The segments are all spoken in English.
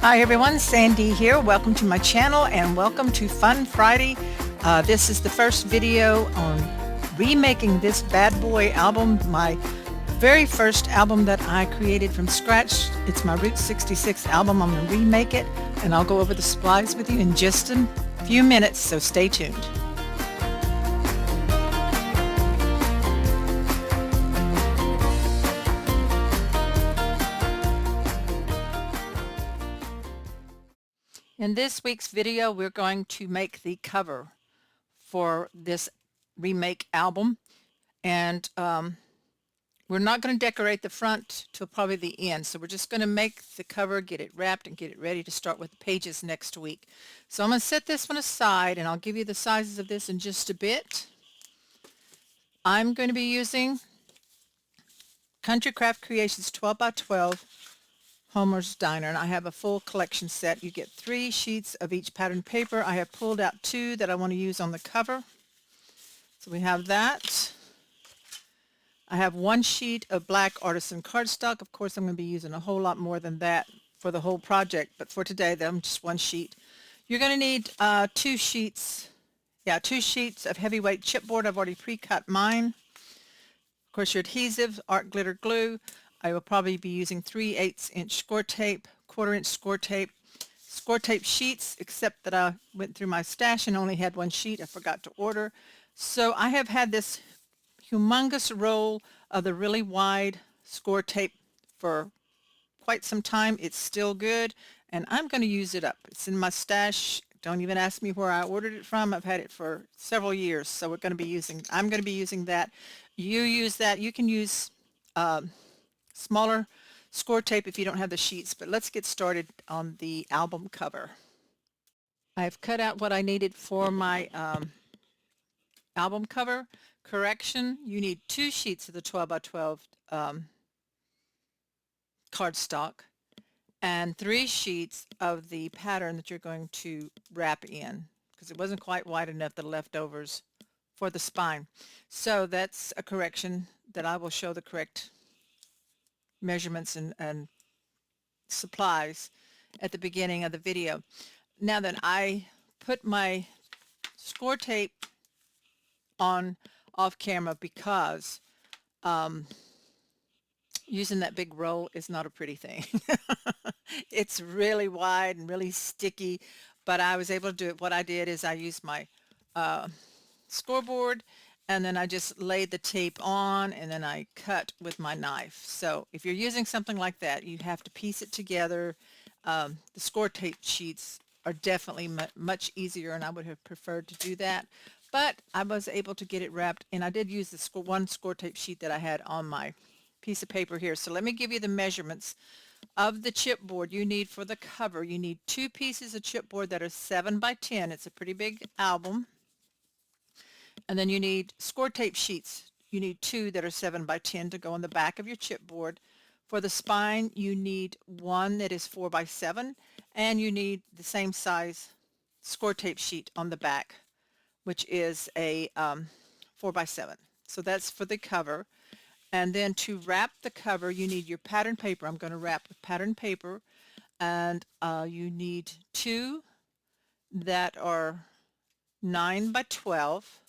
Hi everyone, Sandy here. Welcome to my channel and welcome to Fun Friday. This is the first video on remaking this bad boy album, my very first album that I created from scratch. It's my Route 66 album. I'm going to remake it and I'll go over the supplies with you in just a few minutes, so stay tuned. In this week's video, we're going to make the cover for this remake album, and we're not going to decorate the front till probably the end. So we're just going to make the cover, get it wrapped, and get it ready to start with the pages next week. So I'm going to set this one aside, and I'll give you the sizes of this in just a bit. I'm going to be using Country Craft Creations 12 by 12 Homer's Diner, and I have a full collection set. You get 3 sheets of each pattern paper. I have pulled out 2 that I want to use on the cover. So we have that. I have 1 sheet of black artisan cardstock. Of course, I'm going to be using a whole lot more than that for the whole project, but for today, I'm just 1 sheet. You're going to need 2 sheets of heavyweight chipboard. I've already pre-cut mine. Of course, your adhesive, art glitter glue. I will probably be using 3/8" score tape, 1/4" score tape sheets, except that I went through my stash and only had 1 sheet. I forgot to order. So I have had this humongous roll of the really wide score tape for quite some time. It's still good, and I'm going to use it up. It's in my stash. Don't even ask me where I ordered it from. I've had it for several years, so I'm going to be using that. You use that. You can use smaller score tape if you don't have the sheets, but let's get started on the album cover. I've cut out what I needed for my album cover. Correction, you need 2 sheets of the 12 by 12 cardstock and 3 sheets of the pattern that you're going to wrap in, because it wasn't quite wide enough, the leftovers for the spine. So that's a correction that I will show the correct measurements and supplies at the beginning of the video. Now then, I put my score tape on off camera because using that big roll is not a pretty thing. It's really wide and really sticky, but I was able to do it. What I did is I used my scoreboard, and then I just laid the tape on, and then I cut with my knife. So if you're using something like that, you have to piece it together. The score tape sheets are definitely much easier, and I would have preferred to do that. But I was able to get it wrapped, and I did use the one score tape sheet that I had on my piece of paper here. So let me give you the measurements of the chipboard you need for the cover. You need 2 pieces of chipboard that are 7 by 10. It's a pretty big album. And then you need score tape sheets. You need 2 that are 7 by 10 to go on the back of your chipboard. For the spine, you need 1 that is 4 by 7, and you need the same size score tape sheet on the back, which is a 4 by 7. So that's for the cover. And then to wrap the cover, you need your pattern paper. I'm going to wrap with pattern paper, and you need 2 that are 9 by 12.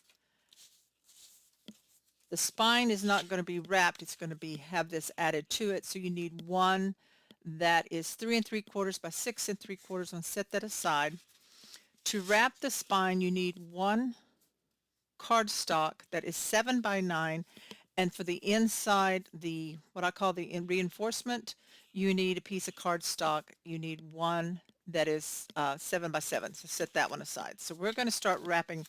The spine is not going to be wrapped. It's going to have this added to it. So you need 1 that is 3 3/4 by 6 3/4. And set that aside. To wrap the spine, you need 1 cardstock that is 7 by 9. And for the inside, what I call the reinforcement, you need a piece of cardstock. You need 1 that is 7 by 7. So set that one aside. So we're going to start wrapping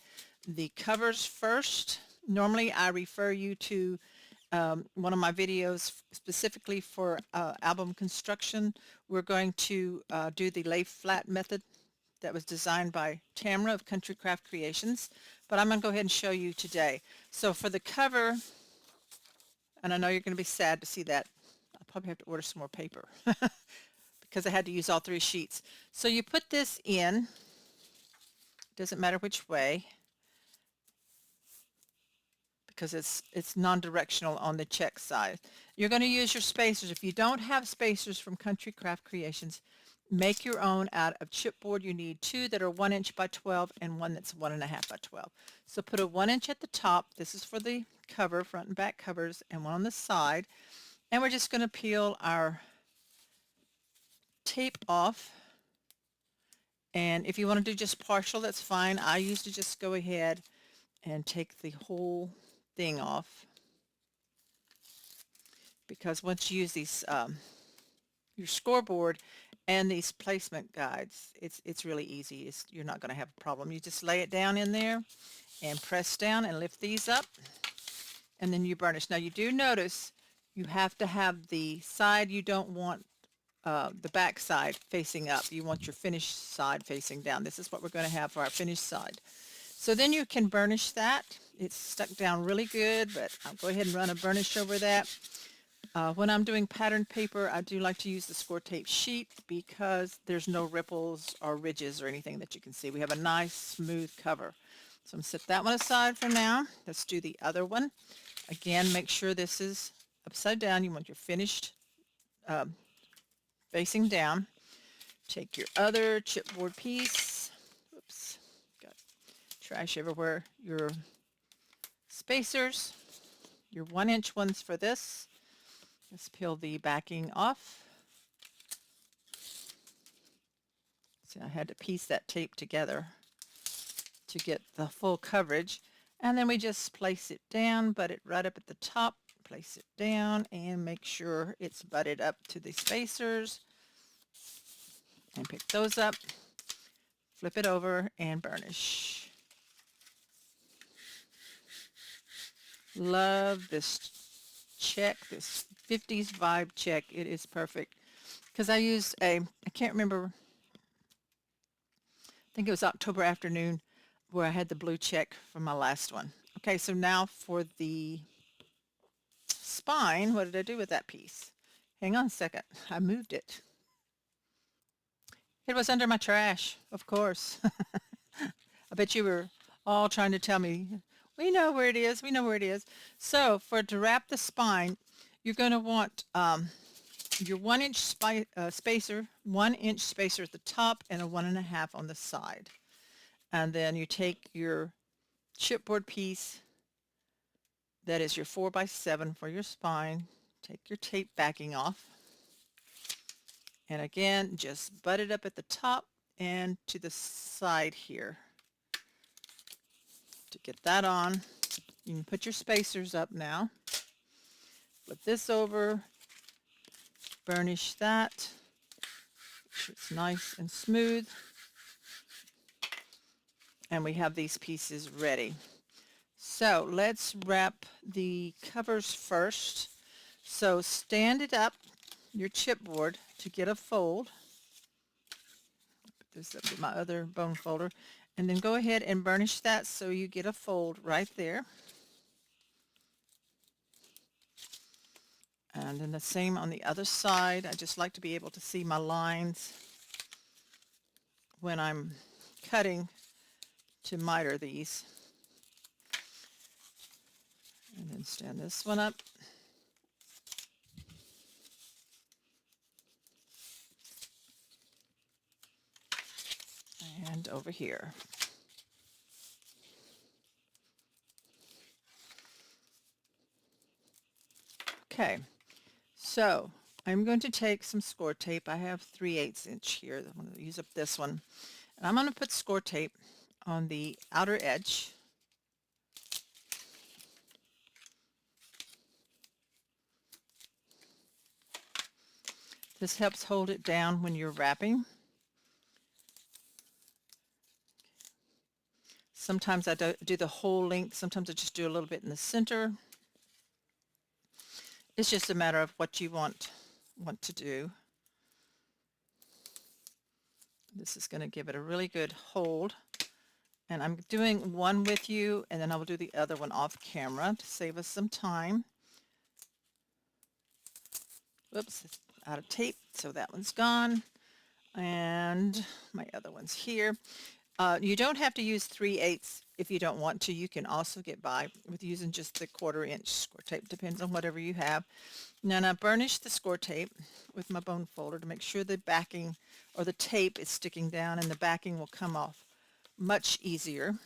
the covers first. Normally, I refer you to one of my videos specifically for album construction. We're going to do the lay flat method that was designed by Tamara of Country Craft Creations, but I'm going to go ahead and show you today. So for the cover, and I know you're going to be sad to see that, I'll probably have to order some more paper because I had to use all 3 sheets. So you put this in, doesn't matter which way, because it's non-directional on the check side. You're going to use your spacers. If you don't have spacers from Country Craft Creations, make your own out of chipboard. You need two that are 1 inch by 12 and one that's 1.5 by 12. So put a 1 inch at the top. This is for the cover, front and back covers, and one on the side. And we're just going to peel our tape off. And if you want to do just partial, that's fine. I used to just go ahead and take the whole thing off, because once you use these your scoreboard and these placement guides, it's really easy. You're not going to have a problem. You just lay it down in there and press down and lift these up, and then you burnish. Now you do notice you have to have the side you don't want, the back side facing up. You want your finished side facing down. This is what we're going to have for our finished side. So then you can burnish that. It's stuck down really good, but I'll go ahead and run a burnish over that. When I'm doing patterned paper, I do like to use the score tape sheet because there's no ripples or ridges or anything that you can see. We have a nice smooth cover. So I'm going to set that one aside for now. Let's do the other one. Again, make sure this is upside down. You want your finished facing down. Take your other chipboard piece. Oops, got trash everywhere. Your spacers, your 1 inch ones for this. Let's peel the backing off. See, I had to piece that tape together to get the full coverage. And then we just place it down, butt it right up at the top, place it down, and make sure it's butted up to the spacers. And pick those up, flip it over, and burnish. Love this check, this 50s vibe check. It is perfect because I used I can't remember, I think it was October afternoon where I had the blue check from my last one. Okay, so now for the spine, what did I do with that piece? Hang on a second, I moved it. It was under my trash, of course. I bet you were all trying to tell me, we know where it is, we know where it is. So to wrap the spine, you're going to want your 1 inch spacer, 1 inch spacer at the top and a 1.5 on the side. And then you take your chipboard piece, that is your 4x7 for your spine, take your tape backing off, and again, just butt it up at the top and to the side here. To get that on, you can put your spacers up now. Flip this over, burnish that. Make sure it's nice and smooth. And we have these pieces ready. So let's wrap the covers first. So stand it up, your chipboard, to get a fold. Put this up in my other bone folder. And then go ahead and burnish that so you get a fold right there. And then the same on the other side. I just like to be able to see my lines when I'm cutting to miter these. And then stand this one up. And over here. Okay, so I'm going to take some score tape. I have 3/8 inch here. I'm going to use up this one. And I'm going to put score tape on the outer edge. This helps hold it down when you're wrapping. Sometimes I do the whole length. Sometimes I just do a little bit in the center. It's just a matter of what you want to do. This is going to give it a really good hold. And I'm doing one with you, and then I will do the other one off camera to save us some time. Whoops, it's out of tape, so that one's gone. And my other one's here. You don't have to use 3/8 if you don't want to. You can also get by with using just the 1/4 inch score tape. Depends on whatever you have. Now I burnish the score tape with my bone folder to make sure the backing or the tape is sticking down and the backing will come off much easier.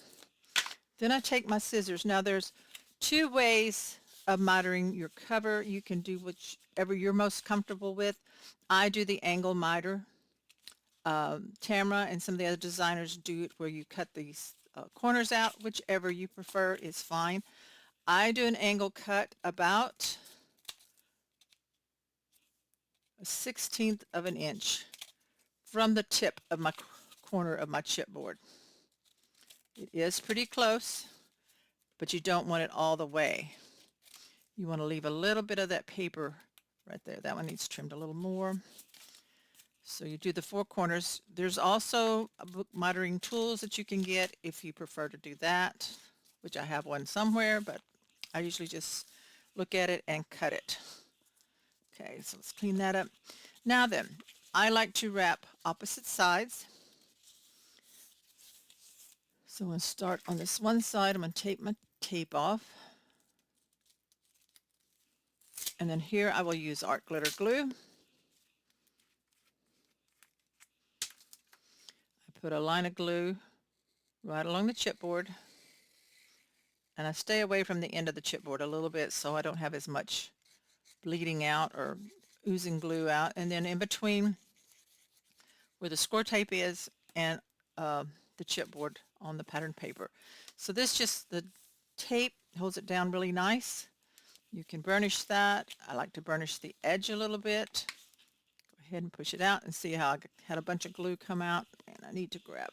Then I take my scissors. Now there's 2 ways of mitering your cover. You can do whichever you're most comfortable with. I do the angle miter. Tamara and some of the other designers do it where you cut these corners out. Whichever you prefer is fine. I do an angle cut about 1/16 of an inch from the tip of my corner of my chipboard. It is pretty close, but you don't want it all the way. You want to leave a little bit of that paper right there. That one needs trimmed a little more. So you do the 4 corners. There's also book mitering tools that you can get if you prefer to do that, which I have one somewhere, but I usually just look at it and cut it. Okay, so let's clean that up. Now then, I like to wrap opposite sides. So I'm going to start on this one side. I'm going to take my tape off. And then here I will use art glitter glue. I put a line of glue right along the chipboard. And I stay away from the end of the chipboard a little bit so I don't have as much bleeding out or oozing glue out. And then in between where the score tape is and the chipboard on the pattern paper. So the tape holds it down really nice. You can burnish that. I like to burnish the edge a little bit. Go ahead and push it out and see how I had a bunch of glue come out. And I need to grab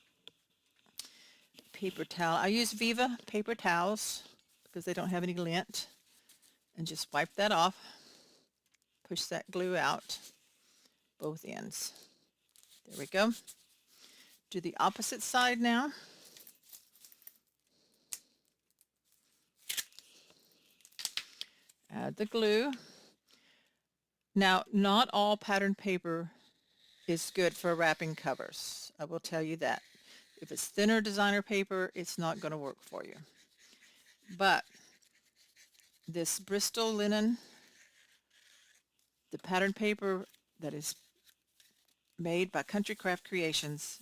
a paper towel. I use Viva paper towels because they don't have any lint. And just wipe that off. Push that glue out both ends. There we go. Do the opposite side now. Add the glue. Now, not all pattern paper is good for wrapping covers. I will tell you that. If it's thinner designer paper, it's not going to work for you. But this Bristol linen, the pattern paper that is made by Country Craft Creations,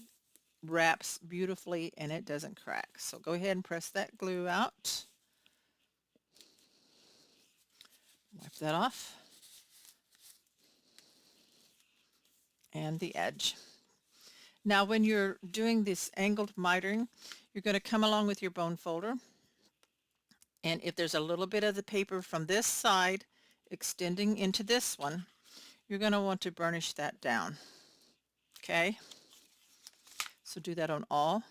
wraps beautifully and it doesn't crack. So go ahead and press that glue out. Wipe that off. And the edge. Now when you're doing this angled mitering, you're going to come along with your bone folder. And if there's a little bit of the paper from this side extending into this one, you're going to want to burnish that down. Okay? So do that on all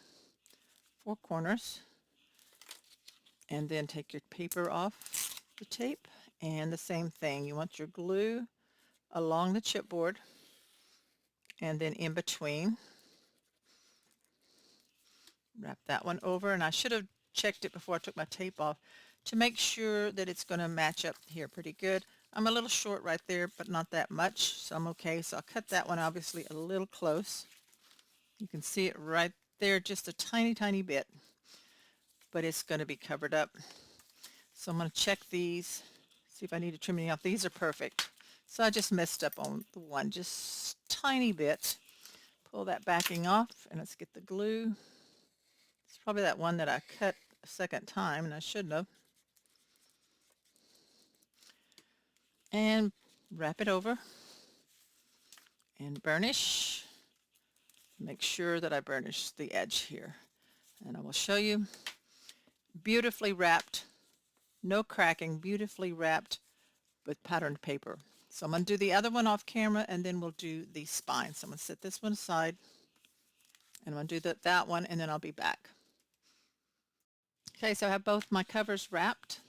4 corners. And then take your paper off the tape. And the same thing. You want your glue along the chipboard and then in between. Wrap that one over. And I should have checked it before I took my tape off to make sure that it's going to match up here pretty good. I'm a little short right there, but not that much, so I'm okay. So I'll cut that one obviously a little close. You can see it right there, just a tiny, tiny bit, but it's going to be covered up. So I'm going to check these, see if I need to trim any off. These are perfect. So I just messed up on the one, just tiny bit. Pull that backing off, and let's get the glue. It's probably that one that I cut a second time, and I shouldn't have. And wrap it over and burnish. Make sure that I burnish the edge here. And I will show you. Beautifully wrapped, no cracking, beautifully wrapped with patterned paper. So I'm going to do the other one off camera and then we'll do the spine. So I'm going to set this one aside and I'm going to do that one and then I'll be back. Okay, so I have both my covers wrapped.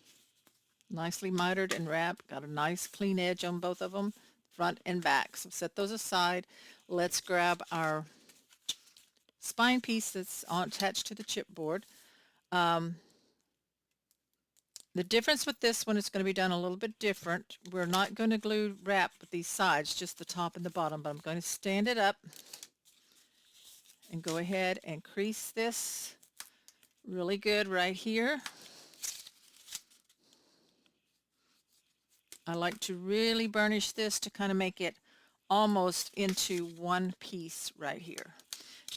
Nicely mitered and wrapped. Got a nice clean edge on both of them, front and back. So set those aside. Let's grab our spine piece that's attached to the chipboard. The difference with this one is going to be done a little bit different. We're not going to glue wrap these sides, just the top and the bottom, but I'm going to stand it up and go ahead and crease this really good right here. I like to really burnish this to kind of make it almost into one piece right here.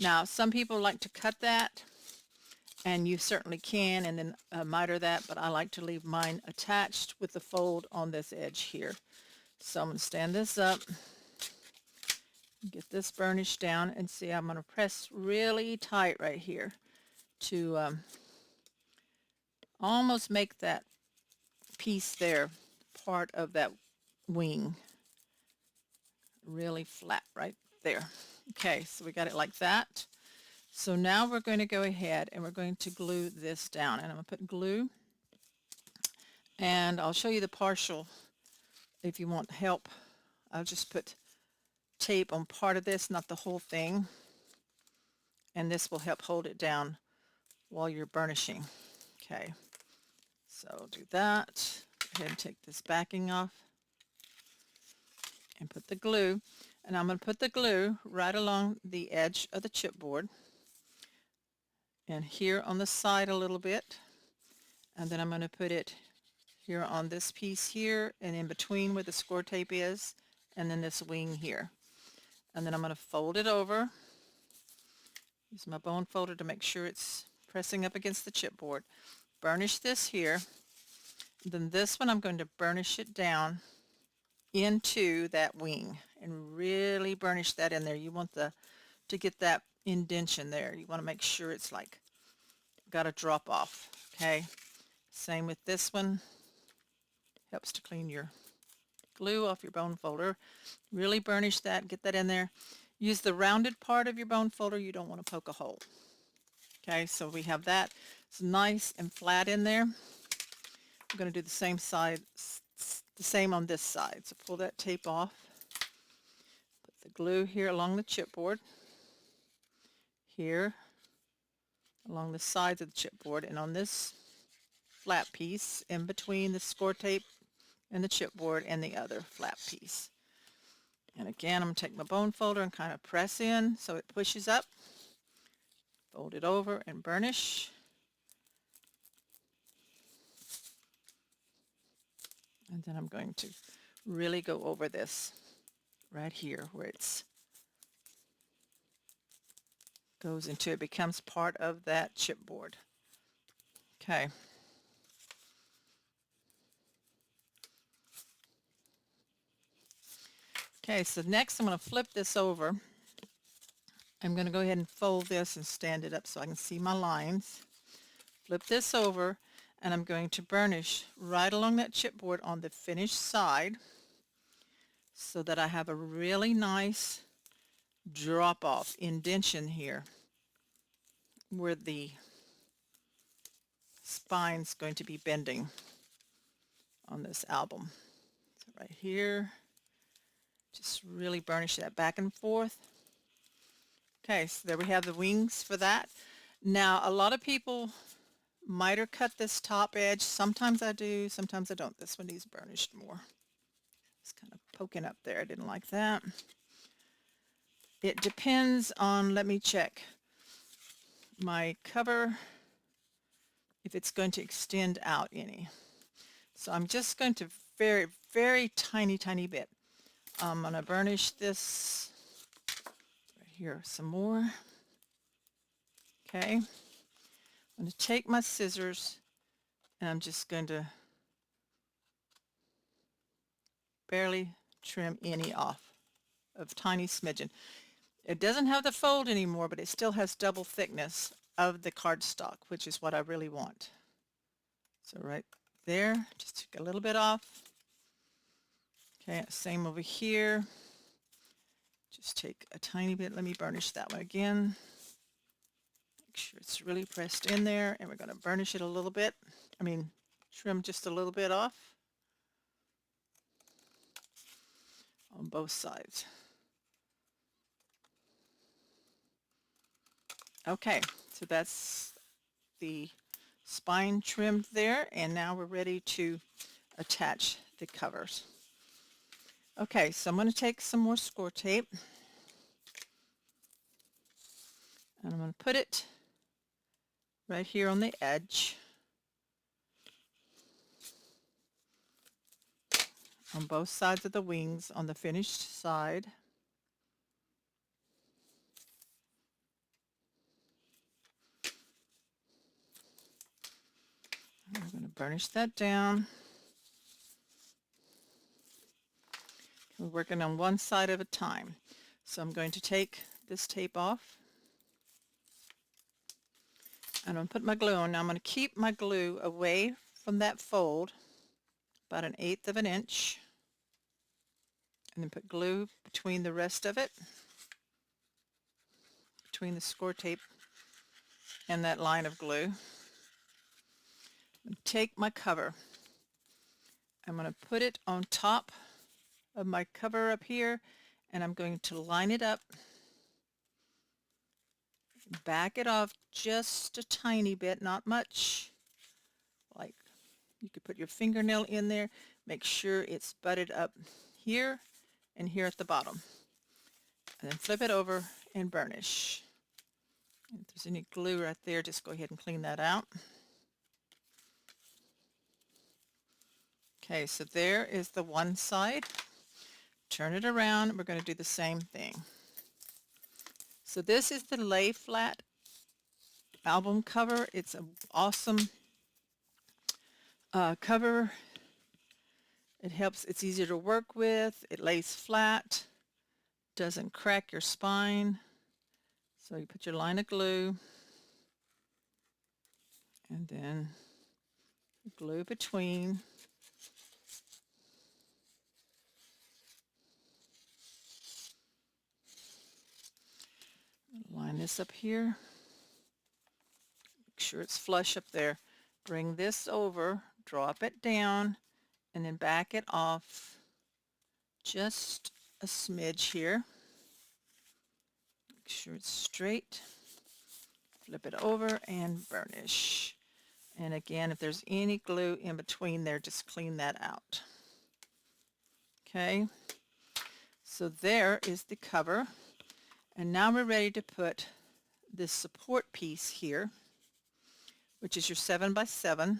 Now, some people like to cut that, and you certainly can, and then miter that, but I like to leave mine attached with the fold on this edge here. So I'm going to stand this up, get this burnished down, and see, I'm going to press really tight right here to almost make that piece there part of that wing. Really flat right there. Okay, so we got it like that. So now we're going to go ahead and we're going to glue this down, and I'm going to put glue, and I'll show you the partial if you want help. I'll just put tape on part of this, not the whole thing, and this will help hold it down while you're burnishing. Okay, so I'll do that. Go ahead and take this backing off and put the glue, and I'm going to put the glue right along the edge of the chipboard and here on the side a little bit, and then I'm going to put it here on this piece here and in between where the score tape is, and then this wing here, and then I'm going to fold it over. Use my bone folder to make sure it's pressing up against the chipboard. Burnish this here. Then this one I'm going to burnish it down into that wing and really burnish that in there. You want to get that indentation there. You want to make sure it's like got a drop off. Okay, same with this one. Helps to clean your glue off your bone folder. Really burnish that, get that in there. Use the rounded part of your bone folder. You don't want to poke a hole. Okay, so we have that. It's nice and flat in there. I'm going to do the same side, the same on this side. So pull that tape off. Put the glue here along the chipboard. Here along the sides of the chipboard, and on this flat piece in between the score tape and the chipboard and the other flat piece. And again, I'm going to take my bone folder and kind of press in so it pushes up. Fold it over and burnish. And then I'm going to really go over this right here where it's goes into it, becomes part of that chipboard. Okay. Okay, so next I'm going to flip this over. I'm going to go ahead and fold this and stand it up so I can see my lines. Flip this over, and I'm going to burnish right along that chipboard on the finished side so that I have a really nice drop-off indentation here where the spine's going to be bending on this album. So right here, just really burnish that back and forth. Okay, so there we have the wings for that. Now, a lot of people miter cut this top edge. Sometimes I do, sometimes I don't. This one needs burnished more. It's kind of poking up there. I didn't like that. It depends on, let me check my cover, if it's going to extend out any. So I'm just going to very, very tiny bit. I'm going to burnish this right here some more. Okay. I'm going to take my scissors and I'm just going to barely trim any off, of tiny smidgen. It doesn't have the fold anymore, but it still has double thickness of the cardstock, which is what I really want. So right there, just take a little bit off. Okay, same over here. Just take a tiny bit. Let me burnish that one again. Make sure it's really pressed in there, and we're going to burnish it a little bit. Trim just a little bit off on both sides. Okay, so that's the spine trimmed there, and now we're ready to attach the covers. Okay, so I'm going to take some more score tape, And I'm going to put it right here on the edge on both sides of the wings on the finished side. And we're going to burnish that down. We're working on one side at a time. So I'm going to take this tape off. And I'm going to put my glue on. Now I'm going to keep my glue away from that fold, about 1/8 of an inch. And then put glue between the rest of it, between the score tape and that line of glue. And take my cover. I'm going to put it on top of my cover up here, and I'm going to line it up, back it off just a tiny bit, not much. Like you could put your fingernail in there, make sure it's butted up here and here at the bottom. And then flip it over and burnish. And if there's any glue right there, just go ahead and clean that out. Okay, so there is the one side. Turn it around. We're going to do the same thing. So this is the lay flat album cover. It's an awesome cover. It helps. It's easier to work with. It lays flat. Doesn't crack your spine. So you put your line of glue and then glue between. Line this up here. Make sure it's flush up there. Bring this over, drop it down, and then back it off just a smidge here. Make sure it's straight. Flip it over and burnish. And again, if there's any glue in between there, just clean that out. Okay, so there is the cover. And now we're ready to put this support piece here, which is your 7x7.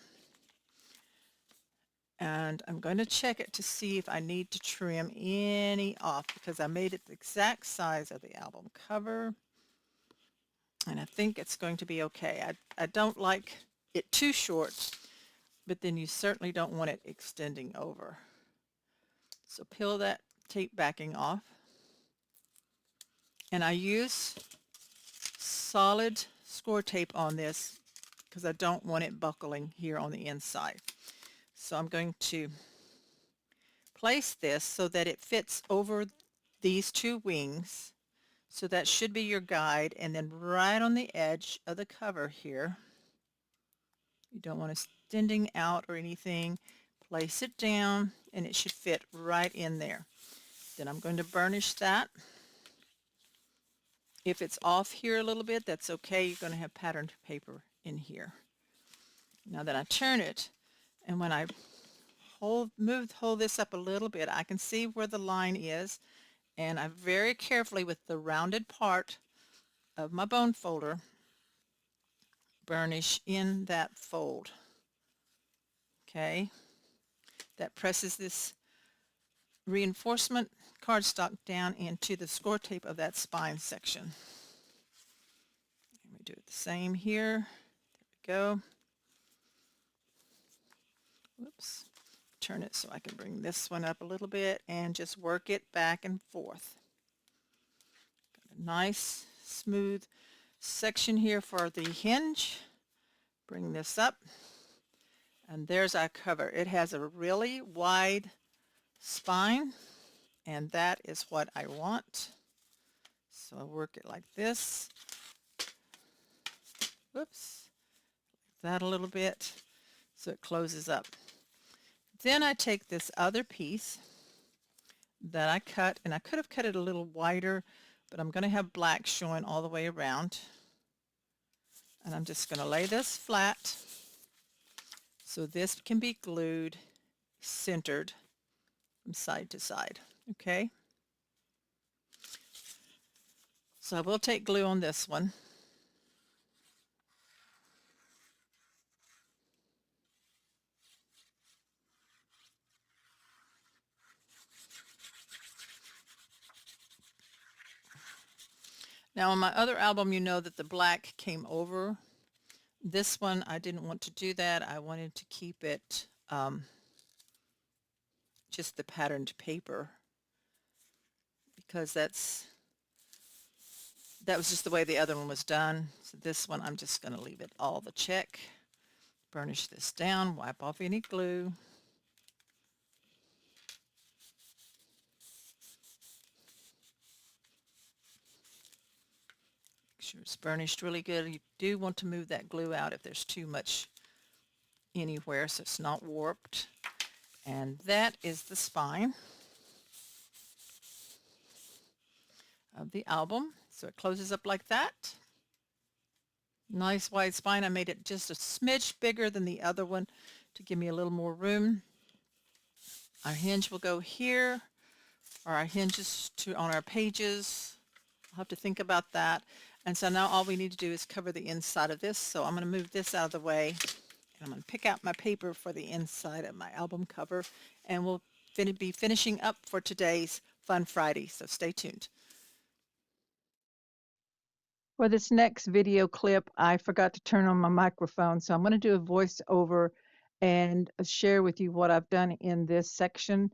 And I'm going to check it to see if I need to trim any off, because I made it the exact size of the album cover. And I think it's going to be okay. I don't like it too short, but then you certainly don't want it extending over. So peel that tape backing off. And I use solid score tape on this because I don't want it buckling here on the inside. So I'm going to place this so that it fits over these two wings. So that should be your guide, and then right on the edge of the cover here, you don't want it extending out or anything, place it down and it should fit right in there. Then I'm going to burnish that. If it's off here a little bit, that's okay. You're going to have patterned paper in here. Now that I turn it, and when I hold this up a little bit, I can see where the line is, and I very carefully, with the rounded part of my bone folder, burnish in that fold. Okay, that presses this reinforcement cardstock down into the score tape of that spine section. And we do it the same here. There we go. Whoops. Turn it so I can bring this one up a little bit and just work it back and forth. Got a nice smooth section here for the hinge. Bring this up, and there's our cover. It has a really wide spine, and that is what I want. So I work it like this. Whoops. Like that a little bit so it closes up. Then I take this other piece that I cut, and I could have cut it a little wider, but I'm going to have black showing all the way around. And I'm just going to lay this flat so this can be glued, centered from side to side. Okay? So I will take glue on this one. Now on my other album, you know that the black came over. This one, I didn't want to do that. I wanted to keep it just the patterned paper because that was just the way the other one was done. So this one, I'm just going to leave it all the check. Burnish this down, wipe off any glue. Make sure it's burnished really good. You do want to move that glue out if there's too much anywhere so it's not warped. And that is the spine of the album. So it closes up like that. Nice wide spine. I made it just a smidge bigger than the other one to give me a little more room. Our hinge will go here, or our hinges on our pages. I'll have to think about that. And so now all we need to do is cover the inside of this. So I'm going to move this out of the way, and I'm going to pick out my paper for the inside of my album cover, and we'll be finishing up for today's Fun Friday. So stay tuned. For this next video clip, I forgot to turn on my microphone, so I'm going to do a voiceover and share with you what I've done in this section.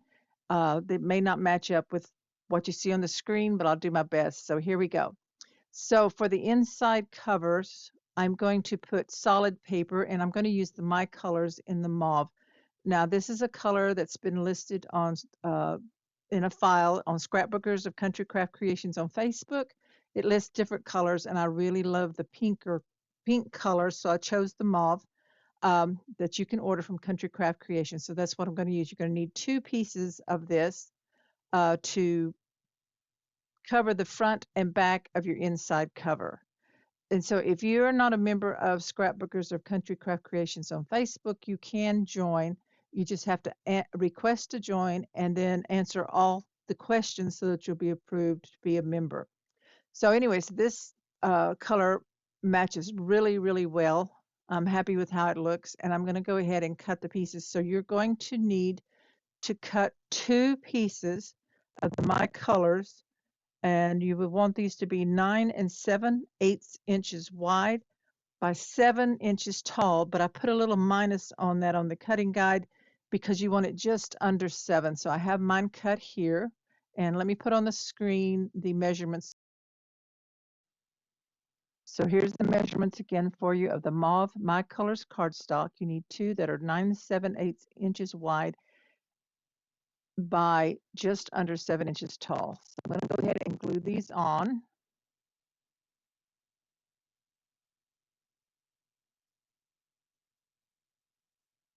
That may not match up with what you see on the screen, but I'll do my best. So here we go. So for the inside covers, I'm going to put solid paper, and I'm going to use the My Colors in the mauve. Now, this is a color that's been listed on in a file on Scrapbookers of Country Craft Creations on Facebook. It lists different colors, and I really love the pink color, so I chose the mauve that you can order from Country Craft Creations. So that's what I'm going to use. You're going to need 2 pieces of this to cover the front and back of your inside cover. And so if you're not a member of Scrapbookers or Country Craft Creations on Facebook, you can join. You just have to request to join and then answer all the questions so that you'll be approved to be a member. So anyways, this color matches really, really well. I'm happy with how it looks, and I'm going to go ahead and cut the pieces. So you're going to need to cut 2 pieces of the My Colors, and you would want these to be 9 7/8 inches wide by 7 inches tall, but I put a little minus on that on the cutting guide because you want it just under 7. So I have mine cut here, and let me put on the screen the measurements. So here's the measurements again for you of the mauve My Colors cardstock. You need 2 that are 9 7/8 inches wide by just under 7 inches tall. So I'm going to go ahead and glue these on.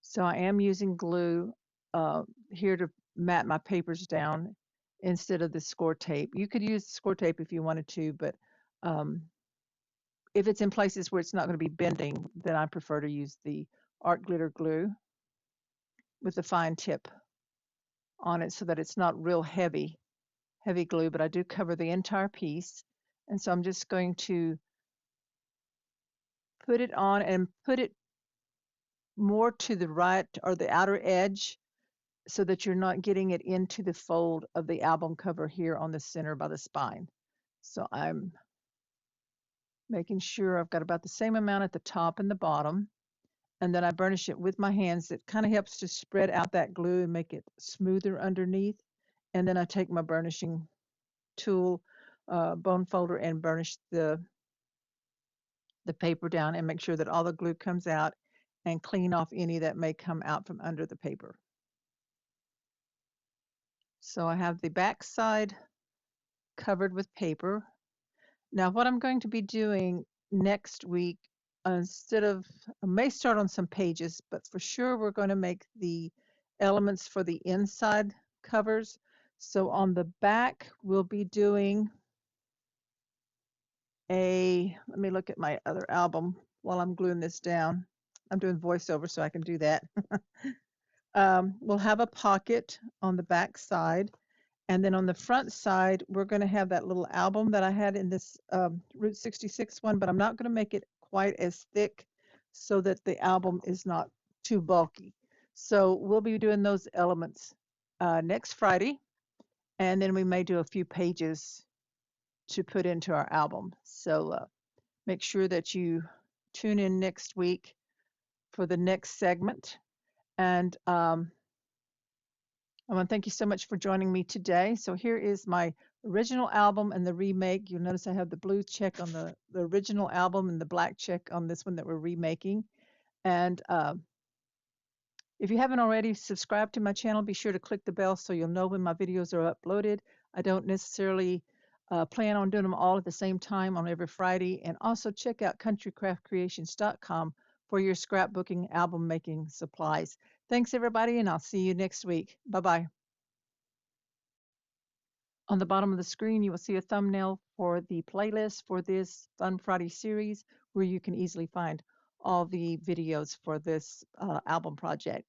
So I am using glue here to mat my papers down instead of the score tape. You could use score tape if you wanted to, but if it's in places where it's not going to be bending, then I prefer to use the art glitter glue with the fine tip on it so that it's not real heavy glue, but I do cover the entire piece. And so I'm just going to put it on and put it more to the right or the outer edge so that you're not getting it into the fold of the album cover here on the center by the spine. So I'm making sure I've got about the same amount at the top and the bottom. And then I burnish it with my hands. It kind of helps to spread out that glue and make it smoother underneath. And then I take my burnishing tool, bone folder, and burnish the paper down and make sure that all the glue comes out and clean off any that may come out from under the paper. So I have the back side covered with paper. Now what I'm going to be doing next week, I may start on some pages, but for sure we're going to make the elements for the inside covers. So on the back, we'll be doing let me look at my other album while I'm gluing this down. I'm doing voiceover so I can do that. We'll have a pocket on the back side. And then on the front side, we're going to have that little album that I had in this Route 66 one, but I'm not going to make it quite as thick so that the album is not too bulky. So we'll be doing those elements next Friday, and then we may do a few pages to put into our album. So make sure that you tune in next week for the next segment. And I want to thank you so much for joining me today. So here is my original album and the remake. You'll notice I have the blue check on the original album and the black check on this one that we're remaking. And if you haven't already subscribed to my channel, be sure to click the bell so you'll know when my videos are uploaded. I don't necessarily plan on doing them all at the same time on every Friday. And also check out countrycraftcreations.com for your scrapbooking, album making supplies. Thanks, everybody, and I'll see you next week. Bye-bye. On the bottom of the screen, you will see a thumbnail for the playlist for this Fun Friday series where you can easily find all the videos for this album project.